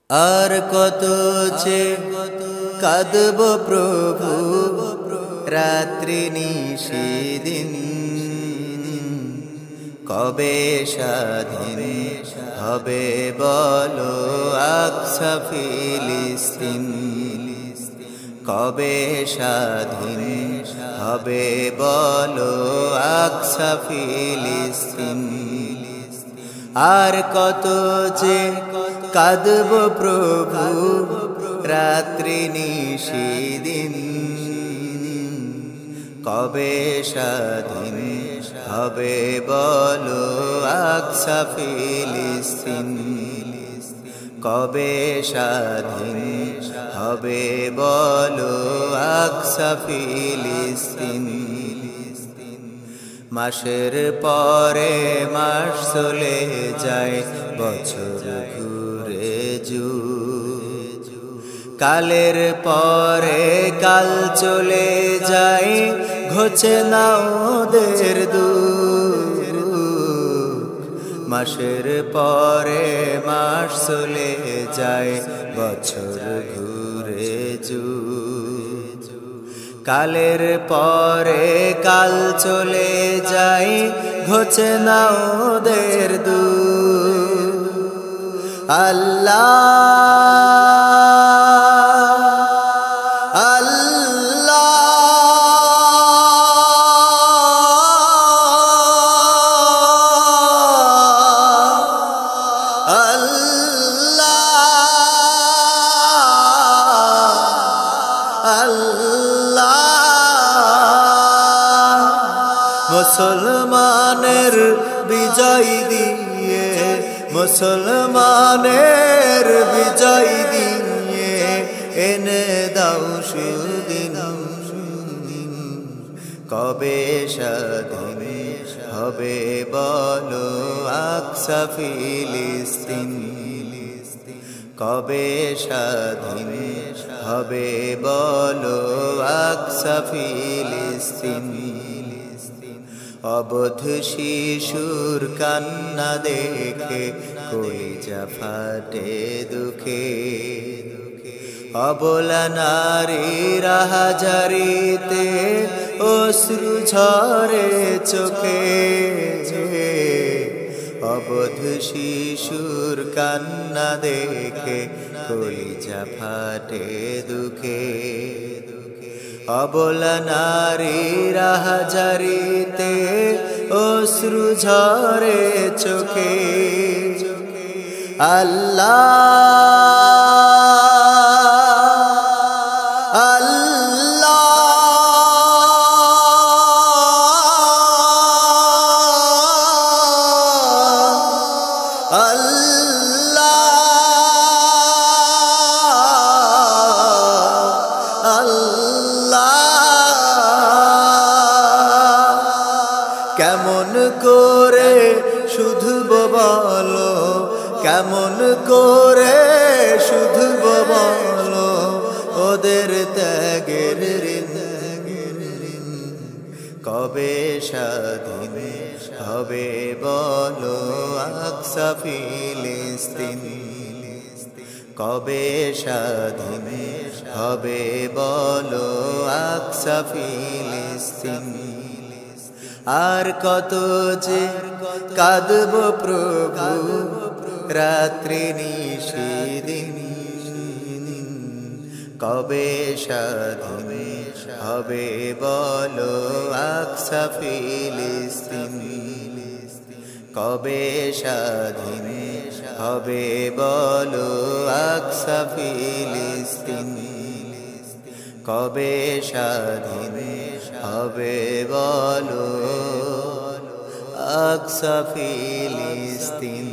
আর কত যে কাঁদব প্রভু রাত্রি নিশিদিন, কবে স্বাধীন হবে বলো আকসা ফিলিস্তিন, কবে স্বাধীন হবে বলো আকসা ফিলিস্তিন। আর কত যে কাঁদব প্রভু রাত্রি নিশিদিন, কবে স্বাধীন হবে বলো আকসা ফিলিস্তিন, কবে স্বাধীন হবে বলো আকসা ফিলিস্তিন। মাসের পরে মাস চলে যায়, বছর ঘুরে কালের পরে কাল চলে যায়, ঘোচে না ওদের দুঃখ। মাসের পরে মাস চলে যায়, বছর ঘুরে কালের পরে কাল চলে যায়, ঘোচে না ওদের দুঃখ। আল্লাহ মুসলমানের বিজয় দিয়ে, মুসলমানের বিজয় দিয়ে এনে দাও সুদিন, কবে স্বাধীন হবে বলো আকসা ফিলিস্তিন, কবে স্বাধীন হবে বলো আকসা ফিলিস্তিন। অবধ শিশুর কান্না দেখে কলিজা ফাটে দুঃখে, অবলা নারীর হাজারিতে অশ্রু ঝরে চোখে, অবধ শিশুর কান্না দেখে কলিজা ফাটে দুঃখে, অবলা নারীর হাজারিতে অশ্রু ঝরে চোখে। আল্লাহ আল্লাহ কেমন করে শুধব বলো, কেমন করে শুধব বলো ওদের ত্যাগের ঋণ, কবে স্বাধীন হবে বলো আকসা ফিলিস্তিন, কবে স্বাধীন হবে বলো আকসা ফিলিস্তিন। আর কত যে কাঁদব প্রভু রাত্রি নিশিদিন, কবে স্বাধীন হবে বলো আকসা ফিলিস্তিন, কবে স্বাধীন হবে বলো আকসা ফিলিস্তিন, কবে স্বাধীন হবে বলো আকসা ফিলিস্তিন।